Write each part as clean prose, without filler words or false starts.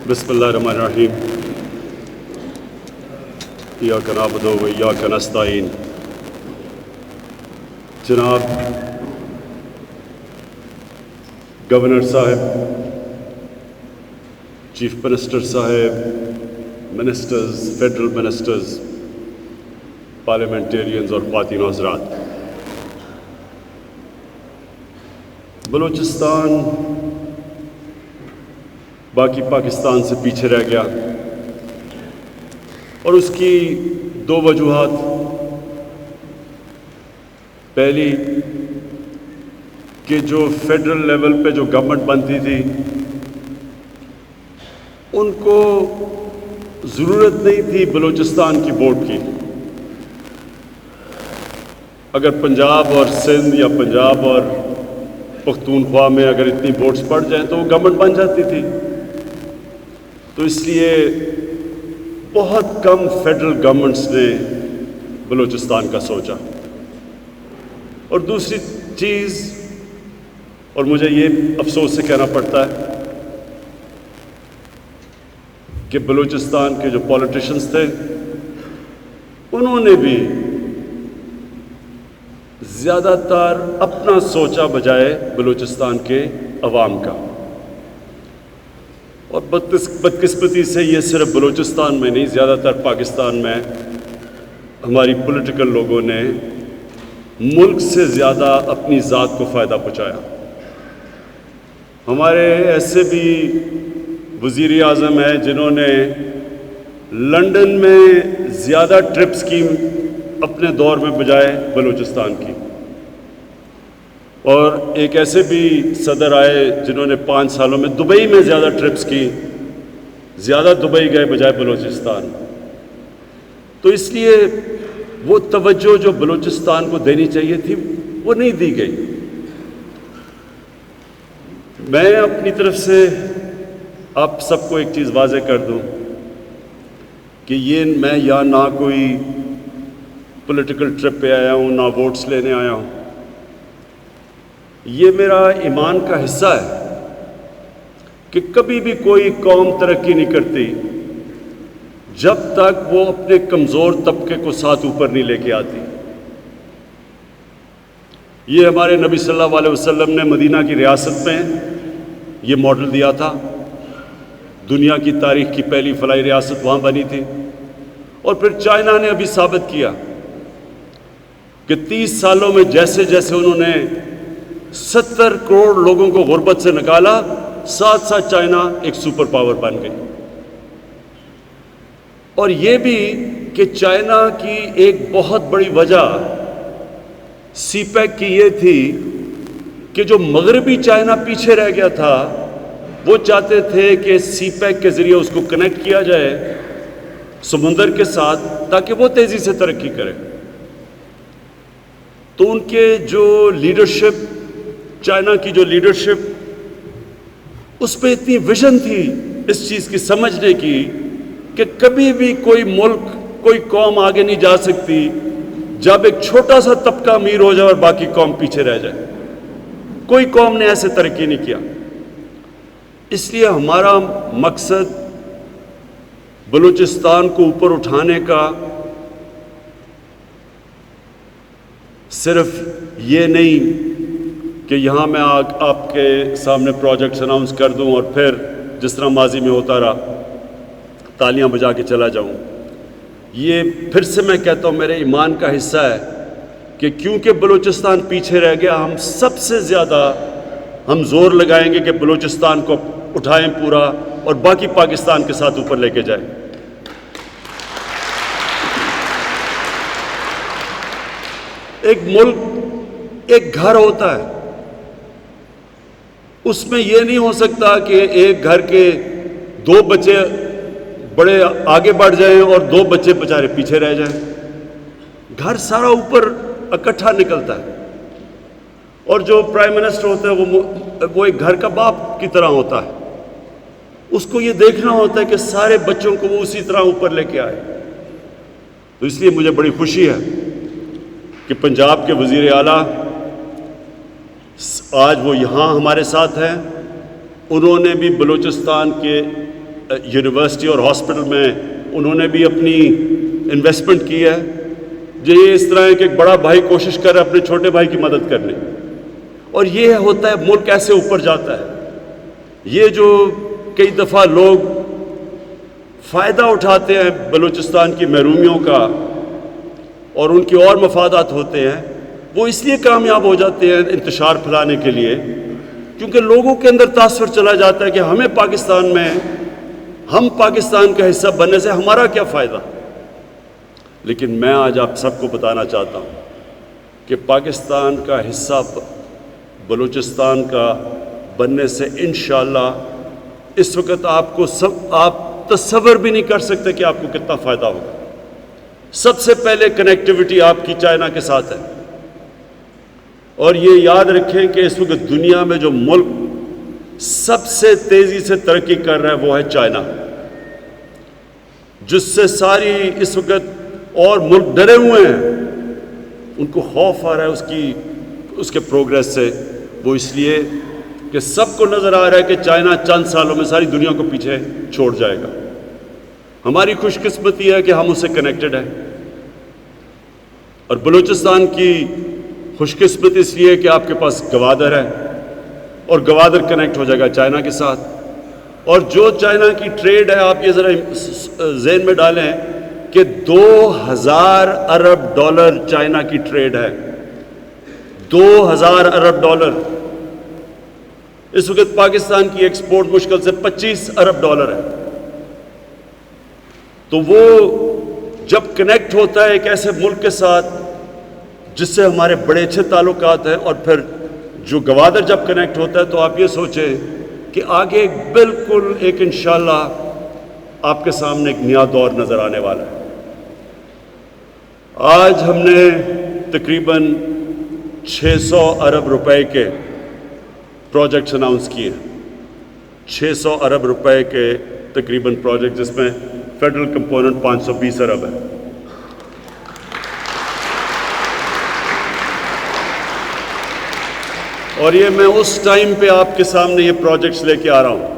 بسم اللہ الرحمن الرحیم ایاک نعبد و ایاک نستعین. جناب گورنر صاحب، چیف منسٹر صاحب، منسٹرز، فیڈرل منسٹرز، پارلیمنٹیرینز اور خواتین و حضرات، بلوچستان باقی پاکستان سے پیچھے رہ گیا اور اس کی دو وجوہات. پہلی کہ جو فیڈرل لیول پہ جو گورنمنٹ بنتی تھی ان کو ضرورت نہیں تھی بلوچستان کی ووٹ کی. اگر پنجاب اور سندھ یا پنجاب اور پختونخوا میں اگر اتنی ووٹس پڑ جائیں تو وہ گورنمنٹ بن جاتی تھی. تو اس لیے بہت کم فیڈرل گورنمنٹس نے بلوچستان کا سوچا. اور دوسری چیز، اور مجھے یہ افسوس سے کہنا پڑتا ہے کہ بلوچستان کے جو پولیٹیشنز تھے انہوں نے بھی زیادہ تر اپنا سوچا بجائے بلوچستان کے عوام کا. اور بدقسمتی سے یہ صرف بلوچستان میں نہیں، زیادہ تر پاکستان میں ہماری پولیٹیکل لوگوں نے ملک سے زیادہ اپنی ذات کو فائدہ پہنچایا. ہمارے ایسے بھی وزیر اعظم ہیں جنہوں نے لنڈن میں زیادہ ٹرپس کی اپنے دور میں بجائے بلوچستان کی. اور ایک ایسے بھی صدر آئے جنہوں نے 5 سالوں میں دبئی میں زیادہ ٹرپس کی، زیادہ دبئی گئے بجائے بلوچستان. تو اس لیے وہ توجہ جو بلوچستان کو دینی چاہیے تھی وہ نہیں دی گئی. میں اپنی طرف سے آپ سب کو ایک چیز واضح کر دوں کہ یہ میں یہاں نہ کوئی پولیٹیکل ٹرپ پہ آیا ہوں، نہ ووٹس لینے آیا ہوں. یہ میرا ایمان کا حصہ ہے کہ کبھی بھی کوئی قوم ترقی نہیں کرتی جب تک وہ اپنے کمزور طبقے کو ساتھ اوپر نہیں لے کے آتی. یہ ہمارے نبی صلی اللہ علیہ وسلم نے مدینہ کی ریاست میں یہ ماڈل دیا تھا. دنیا کی تاریخ کی پہلی فلاحی ریاست وہاں بنی تھی. اور پھر چائنا نے ابھی ثابت کیا کہ 30 سالوں میں جیسے جیسے انہوں نے 70 کروڑ لوگوں کو غربت سے نکالا، ساتھ ساتھ چائنا ایک سپر پاور بن گئی. اور یہ بھی کہ چائنا کی ایک بہت بڑی وجہ سی پیک کی یہ تھی کہ جو مغربی چائنا پیچھے رہ گیا تھا وہ چاہتے تھے کہ سی پیک کے ذریعے اس کو کنیکٹ کیا جائے سمندر کے ساتھ تاکہ وہ تیزی سے ترقی کرے. تو ان کے جو لیڈرشپ، چائنا کی جو لیڈرشپ، اس پہ اتنی ویژن تھی اس چیز کی سمجھنے کی کہ کبھی بھی کوئی ملک، کوئی قوم آگے نہیں جا سکتی جب ایک چھوٹا سا طبقہ امیر ہو جائے اور باقی قوم پیچھے رہ جائے. کوئی قوم نے ایسے ترقی نہیں کیا. اس لیے ہمارا مقصد بلوچستان کو اوپر اٹھانے کا صرف یہ نہیں کہ یہاں میں آپ کے سامنے پروجیکٹس اناؤنس کر دوں اور پھر جس طرح ماضی میں ہوتا رہا تالیاں بجا کے چلا جاؤں. یہ پھر سے میں کہتا ہوں میرے ایمان کا حصہ ہے کہ کیونکہ بلوچستان پیچھے رہ گیا، ہم سب سے زیادہ ہم زور لگائیں گے کہ بلوچستان کو اٹھائیں پورا اور باقی پاکستان کے ساتھ اوپر لے کے جائیں. ایک ملک ایک گھر ہوتا ہے، اس میں یہ نہیں ہو سکتا کہ ایک گھر کے 2 بچے بڑے آگے بڑھ جائیں اور 2 بچے بیچارے پیچھے رہ جائیں. گھر سارا اوپر اکٹھا نکلتا ہے. اور جو پرائم منسٹر ہوتا ہے وہ ایک گھر کا باپ کی طرح ہوتا ہے. اس کو یہ دیکھنا ہوتا ہے کہ سارے بچوں کو وہ اسی طرح اوپر لے کے آئے. تو اس لیے مجھے بڑی خوشی ہے کہ پنجاب کے وزیر اعلیٰ آج وہ یہاں ہمارے ساتھ ہیں. انہوں نے بھی بلوچستان کے یونیورسٹی اور ہاسپٹل میں انہوں نے بھی اپنی انویسٹمنٹ کی ہے. یہ اس طرح ہے کہ ایک بڑا بھائی کوشش کر رہا ہے اپنے چھوٹے بھائی کی مدد کرنے, اور یہ ہوتا ہے ملک ایسے اوپر جاتا ہے. یہ جو کئی دفعہ لوگ فائدہ اٹھاتے ہیں بلوچستان کی محرومیوں کا اور ان کی اور مفادات ہوتے ہیں, وہ اس لیے کامیاب ہو جاتے ہیں انتشار پھیلانے کے لیے کیونکہ لوگوں کے اندر تاثر چلا جاتا ہے کہ ہمیں پاکستان میں, ہم پاکستان کا حصہ بننے سے ہمارا کیا فائدہ. لیکن میں آج آپ سب کو بتانا چاہتا ہوں کہ پاکستان کا حصہ بلوچستان کا بننے سے انشاءاللہ اس وقت آپ تصور بھی نہیں کر سکتے کہ آپ کو کتنا فائدہ ہوگا. سب سے پہلے کنیکٹیوٹی آپ کی چائنا کے ساتھ ہے, اور یہ یاد رکھیں کہ اس وقت دنیا میں جو ملک سب سے تیزی سے ترقی کر رہا ہے وہ ہے چائنا, جس سے ساری اس وقت اور ملک ڈرے ہوئے ہیں, ان کو خوف آ رہا ہے اس کے پروگریس سے. وہ اس لیے کہ سب کو نظر آ رہا ہے کہ چائنا چند سالوں میں ساری دنیا کو پیچھے چھوڑ جائے گا. ہماری خوش قسمتی ہے کہ ہم اس سے کنیکٹڈ ہیں, اور بلوچستان کی خوش قسمتی اس لیے کہ آپ کے پاس گوادر ہے, اور گوادر کنیکٹ ہو جائے گا چائنا کے ساتھ. اور جو چائنا کی ٹریڈ ہے آپ یہ ذرا ذہن میں ڈالیں کہ 2000 ارب ڈالر چائنا کی ٹریڈ ہے, 2000 ارب ڈالر. اس وقت پاکستان کی ایکسپورٹ مشکل سے 25 ارب ڈالر ہے. تو وہ جب کنیکٹ ہوتا ہے ایک ایسے ملک کے ساتھ جس سے ہمارے بڑے اچھے تعلقات ہیں, اور پھر جو گوادر جب کنیکٹ ہوتا ہے تو آپ یہ سوچیں کہ آگے بالکل ایک انشاءاللہ آپ کے سامنے ایک نیا دور نظر آنے والا ہے. آج ہم نے تقریباً 600 ارب روپے کے پروجیکٹس اناؤنس کیے ہیں, 600 ارب روپے کے تقریباً پروجیکٹ, جس میں فیڈرل کمپوننٹ 520 ارب ہے. اور یہ میں اس ٹائم پہ آپ کے سامنے یہ پروجیکٹس لے کے آ رہا ہوں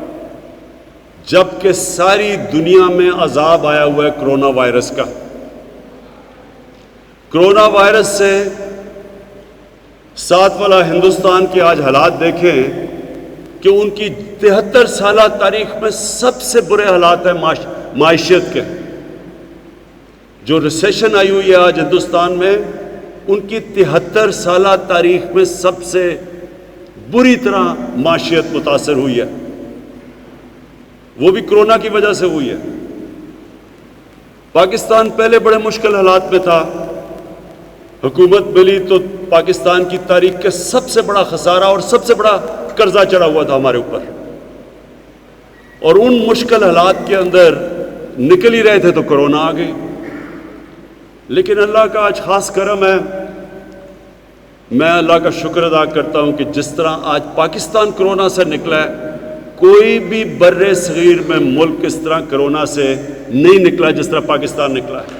جب کہ ساری دنیا میں عذاب آیا ہوا ہے کرونا وائرس کا. کرونا وائرس سے ساتھ والا ہندوستان کے آج حالات دیکھیں کہ ان کی 73 سالہ تاریخ میں سب سے برے حالات ہیں معیشت کے. جو ریسیشن آئی ہوئی ہے آج ہندوستان میں, ان کی 73 سالہ تاریخ میں سب سے بری طرح معیشت متاثر ہوئی ہے. وہ بھی کرونا کی وجہ سے ہوئی ہے. پاکستان پہلے بڑے مشکل حالات میں تھا, حکومت ملی تو پاکستان کی تاریخ کا سب سے بڑا خسارہ اور سب سے بڑا قرضہ چڑھا ہوا تھا ہمارے اوپر, اور ان مشکل حالات کے اندر نکل ہی رہے تھے تو کرونا آ گئی. لیکن اللہ کا آج خاص کرم ہے, میں اللہ کا شکر ادا کرتا ہوں کہ جس طرح آج پاکستان کرونا سے نکلا ہے, کوئی بھی بر صغیر میں ملک اس طرح کرونا سے نہیں نکلا جس طرح پاکستان نکلا ہے.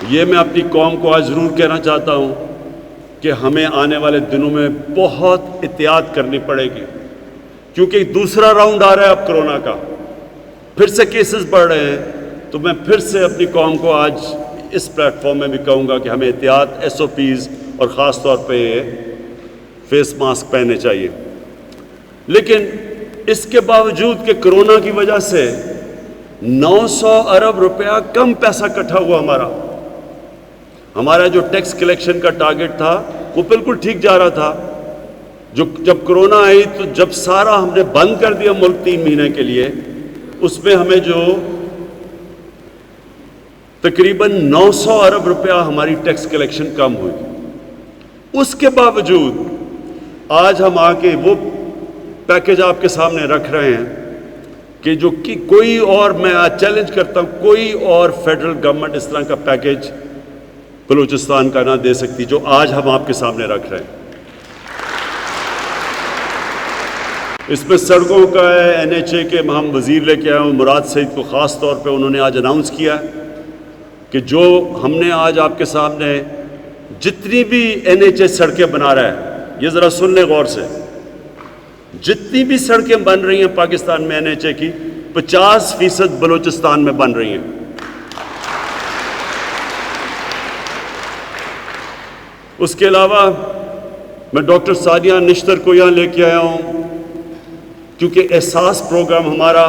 یہ میں اپنی قوم کو آج ضرور کہنا چاہتا ہوں کہ ہمیں آنے والے دنوں میں بہت احتیاط کرنی پڑے گی, کیونکہ دوسرا راؤنڈ آ رہا ہے اب کرونا کا, پھر سے کیسز بڑھ رہے ہیں. تو میں پھر سے اپنی قوم کو آج اس پلیٹ فارم میں بھی کہوں گا کہ ہمیں احتیاط, SOPs اور خاص طور پہ فیس ماسک پہننے چاہیے. لیکن اس کے باوجود کہ کرونا کی وجہ سے 900 ارب روپیہ کم پیسہ اکٹھا ہوا, ہمارا جو ٹیکس کلیکشن کا ٹارگٹ تھا وہ بالکل ٹھیک جا رہا تھا. جب کرونا آئی تو جب سارا ہم نے بند کر دیا ملک 3 مہینے کے لیے, اس میں ہمیں جو تقریباً 900 ارب روپیہ ہماری ٹیکس کلیکشن کم ہوئی. اس کے باوجود آج ہم آ کے وہ پیکج آپ کے سامنے رکھ رہے ہیں کہ جو کہ کوئی اور, میں آج چیلنج کرتا ہوں, کوئی اور فیڈرل گورنمنٹ اس طرح کا پیکج بلوچستان کا نہ دے سکتی جو آج ہم آپ کے سامنے رکھ رہے ہیں. اس میں سڑکوں کا ہے, NHA کے ہم وزیر لے کے آئے ہوں مراد سعید کو, خاص طور پہ انہوں نے آج اناؤنس کیا ہے کہ جو ہم نے آج آپ کے سامنے جتنی بھی NHA سڑکیں بنا رہا ہے, یہ ذرا سن لیں غور سے, جتنی بھی سڑکیں بن رہی ہیں پاکستان میں NHA کی 50% بلوچستان میں بن رہی ہیں۔ اس کے علاوہ میں ڈاکٹر سعدیہ نشتر کو یہاں لے کے آیا ہوں کیونکہ احساس پروگرام ہمارا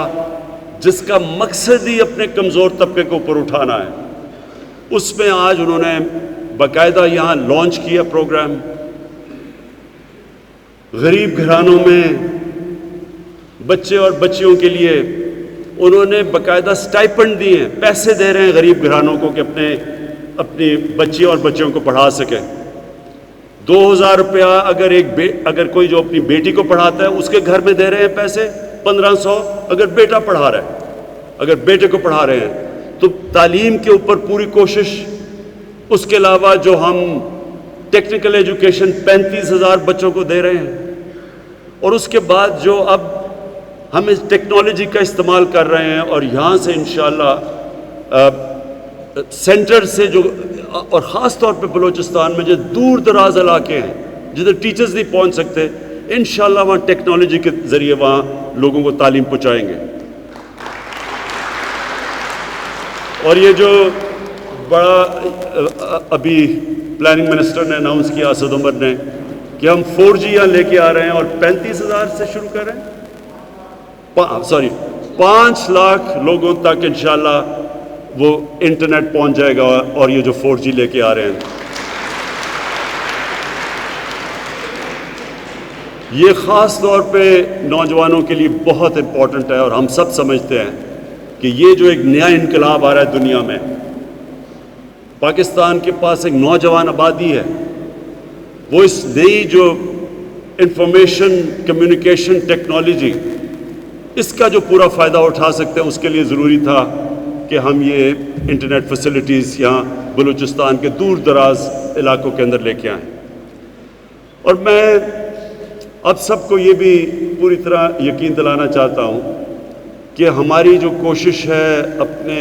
جس کا مقصد ہی اپنے کمزور طبقے کو اوپر اٹھانا ہے، اس میں آج انہوں نے باقاعدہ یہاں لانچ کیا پروگرام۔ غریب گھرانوں میں بچے اور بچیوں کے لیے انہوں نے باقاعدہ سٹائپنڈ دیے ہیں، پیسے دے رہے ہیں غریب گھرانوں کو کہ اپنی بچی اور بچوں کو پڑھا سکیں۔ 2000 روپیہ اگر کوئی جو اپنی بیٹی کو پڑھاتا ہے اس کے گھر میں دے رہے ہیں پیسے، 1500 اگر بیٹا پڑھا رہا ہے، اگر بیٹے کو پڑھا رہے ہیں تو تعلیم کے اوپر پوری کوشش۔ اس کے علاوہ جو ہم ٹیکنیکل ایجوکیشن 35,000 بچوں کو دے رہے ہیں، اور اس کے بعد جو اب ہم اس ٹیکنالوجی کا استعمال کر رہے ہیں اور یہاں سے انشاءاللہ سینٹر سے جو، اور خاص طور پہ بلوچستان میں جو دور دراز علاقے ہیں جدھر ٹیچرز نہیں پہنچ سکتے، انشاءاللہ وہاں ٹیکنالوجی کے ذریعے وہاں لوگوں کو تعلیم پہنچائیں گے۔ اور یہ جو بڑا ابھی پلاننگ منسٹر نے اناؤنس کیا، اسد عمر نے، کہ ہم 4G یہاں لے کے آ رہے ہیں اور 35,000 سے شروع کر رہے ہیں، 5 لاکھ لوگوں تک انشاءاللہ وہ انٹرنیٹ پہنچ جائے گا، اور یہ جو 4G لے کے آ رہے ہیں یہ خاص طور پہ نوجوانوں کے لیے بہت امپورٹنٹ ہے۔ اور ہم سب سمجھتے ہیں کہ یہ جو ایک نیا انقلاب آ رہا ہے دنیا میں، پاکستان کے پاس ایک نوجوان آبادی ہے، وہ اس نئی جو انفارمیشن کمیونیکیشن ٹیکنالوجی، اس کا جو پورا فائدہ اٹھا سکتے ہیں، اس کے لیے ضروری تھا کہ ہم یہ انٹرنیٹ فیسلٹیز یہاں بلوچستان کے دور دراز علاقوں کے اندر لے کے آئیں۔ اور میں اب سب کو یہ بھی پوری طرح یقین دلانا چاہتا ہوں کہ ہماری جو کوشش ہے اپنے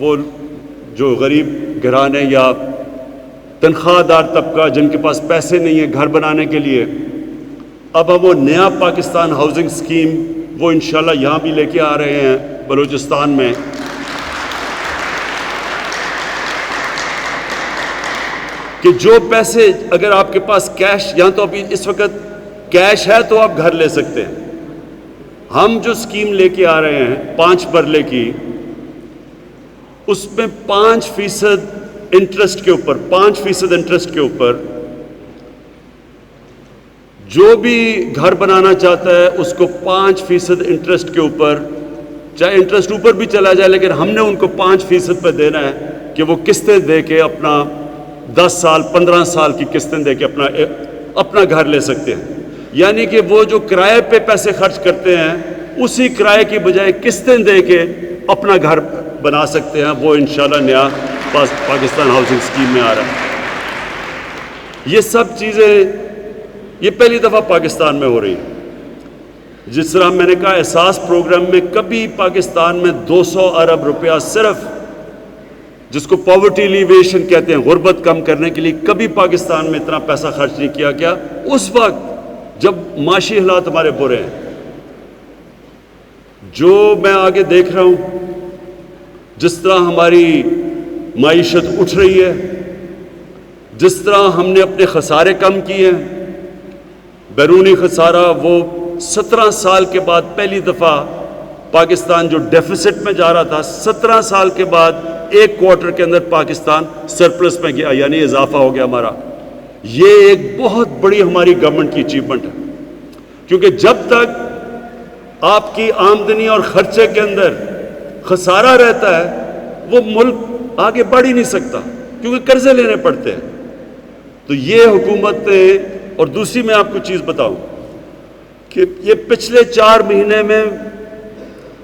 وہ جو غریب گھرانے یا تنخواہ دار طبقہ جن کے پاس پیسے نہیں ہیں گھر بنانے کے لیے، اب ہم وہ نیا پاکستان ہاؤسنگ سکیم وہ انشاءاللہ یہاں بھی لے کے آ رہے ہیں بلوچستان میں، کہ جو پیسے اگر آپ کے پاس کیش، یہاں تو ابھی اس وقت کیش ہے تو آپ گھر لے سکتے ہیں، ہم جو سکیم لے کے آ رہے ہیں 5 مرلے کی، اس میں 5% انٹرسٹ کے اوپر 5% انٹرسٹ کے اوپر جو بھی گھر بنانا چاہتا ہے اس کو 5% انٹرسٹ کے اوپر، چاہے انٹرسٹ اوپر بھی چلا جائے لیکن ہم نے ان کو 5% پہ دینا ہے کہ وہ قسطیں دے کے اپنا 10 سال 15 سال کی قسطیں دے کے اپنا گھر لے سکتے ہیں۔ یعنی کہ وہ جو کرائے پہ پیسے خرچ کرتے ہیں اسی کرائے کی بجائے قسطیں دے کے اپنا گھر بنا سکتے ہیں، وہ انشاءاللہ نیا پاکستان ہاؤسنگ سکیم میں آ رہا ہے۔ یہ سب چیزیں یہ پہلی دفعہ پاکستان میں ہو رہی ہیں۔ جس طرح میں نے کہا احساس پروگرام میں کبھی پاکستان میں 200 ارب روپیہ صرف جس کو پاورٹی ایلیویشن کہتے ہیں، غربت کم کرنے کے لیے، کبھی پاکستان میں اتنا پیسہ خرچ نہیں کیا گیا اس وقت جب معاشی حالات ہمارے برے ہیں۔ جو میں آگے دیکھ رہا ہوں جس طرح ہماری معیشت اٹھ رہی ہے، جس طرح ہم نے اپنے خسارے کم کیے ہیں، بیرونی خسارہ وہ 17 سال کے بعد پہلی دفعہ پاکستان جو ڈیفیسٹ میں جا رہا تھا، 17 سال کے بعد ایک کوارٹر کے اندر پاکستان سرپلس میں گیا، یعنی اضافہ ہو گیا ہمارا۔ یہ ایک بہت بڑی ہماری گورنمنٹ کی اچیومنٹ ہے، کیونکہ جب تک آپ کی آمدنی اور خرچے کے اندر خسارہ رہتا ہے وہ ملک آگے بڑھ ہی نہیں سکتا، کیونکہ قرضے لینے پڑتے ہیں۔ تو یہ حکومت نے، اور دوسری میں آپ کو چیز بتاؤں کہ یہ پچھلے 4 مہینے میں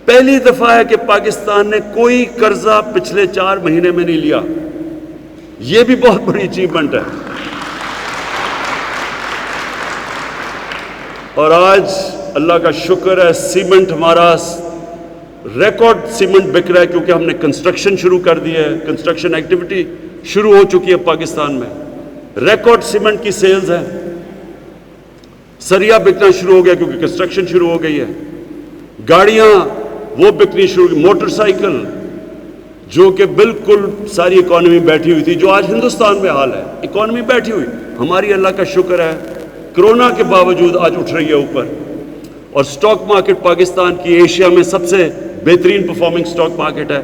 پہلی دفعہ ہے کہ پاکستان نے کوئی قرضہ پچھلے 4 مہینے میں نہیں لیا، یہ بھی بہت بڑی اچیومنٹ ہے۔ اور آج اللہ کا شکر ہے سیمنٹ ہمارا ریکارڈ سیمنٹ بک رہا ہے، کیونکہ ہم نے کنسٹرکشن شروع کر دی ہے، کنسٹرکشن ایکٹیویٹی شروع ہو چکی ہے پاکستان میں، ریکارڈ سیمنٹ کی سیلز ہے۔ سریا بکنا شروع ہو گیا کیونکہ کنسٹرکشن شروع ہو گئی ہے، گاڑیاں وہ بکنی شروع ہوئی، موٹر سائیکل جو کہ بالکل ساری اکانومی بیٹھی ہوئی تھی، جو آج ہندوستان میں حال ہے، اکانومی بیٹھی ہوئی، ہماری اللہ کا شکر ہے کرونا کے باوجود آج اٹھ رہی ہے اوپر، اور سٹاک مارکیٹ پاکستان کی ایشیا میں سب سے بہترین پرفارمنگ سٹاک مارکیٹ ہے۔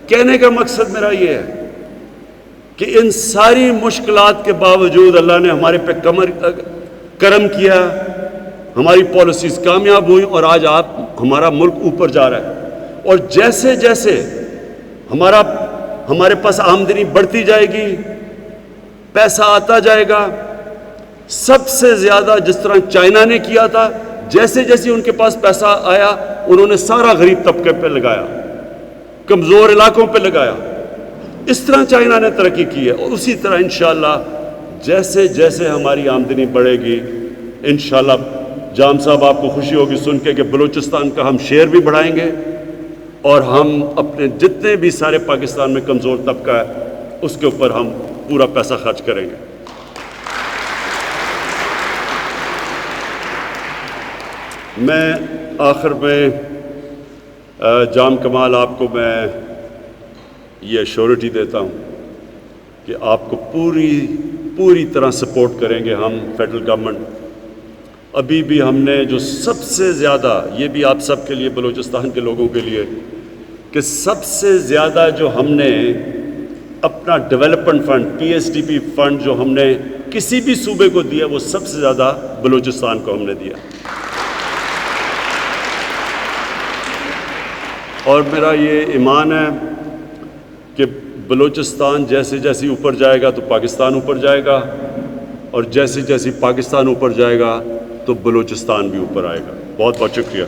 کہنے کا مقصد میرا یہ ہے کہ ان ساری مشکلات کے باوجود اللہ نے ہمارے پہ کرم کیا، ہماری پالیسیز کامیاب ہوئی، اور آج ہمارا ملک اوپر جا رہا ہے، اور جیسے جیسے ہمارے پاس آمدنی بڑھتی جائے گی، پیسہ آتا جائے گا، سب سے زیادہ جس طرح چائنا نے کیا تھا، جیسے جیسے ان کے پاس پیسہ آیا انہوں نے سارا غریب طبقے پہ لگایا، کمزور علاقوں پہ لگایا، اس طرح چائنا نے ترقی کی ہے، اور اسی طرح انشاءاللہ جیسے جیسے ہماری آمدنی بڑھے گی انشاءاللہ، جام صاحب آپ کو خوشی ہوگی سن کے کہ بلوچستان کا ہم شیئر بھی بڑھائیں گے، اور ہم اپنے جتنے بھی سارے پاکستان میں کمزور طبقہ ہے اس کے اوپر ہم پورا پیسہ خرچ کریں گے۔ میں آخر میں جام کمال آپ کو میں یہ ایشورٹی دیتا ہوں کہ آپ کو پوری طرح سپورٹ کریں گے ہم فیڈرل گورنمنٹ۔ ابھی بھی ہم نے جو سب سے زیادہ، یہ بھی آپ سب کے لیے، بلوچستان کے لوگوں کے لیے، کہ سب سے زیادہ جو ہم نے اپنا development fund, P S D P fund جو ہم نے کسی بھی صوبے کو دیا وہ سب سے زیادہ بلوچستان کو ہم نے دیا، اور میرا یہ ایمان ہے کہ بلوچستان جیسے جیسے اوپر جائے گا تو پاکستان اوپر جائے گا، اور جیسے جیسے پاکستان اوپر جائے گا تو بلوچستان بھی اوپر آئے گا۔ بہت بہت شکریہ۔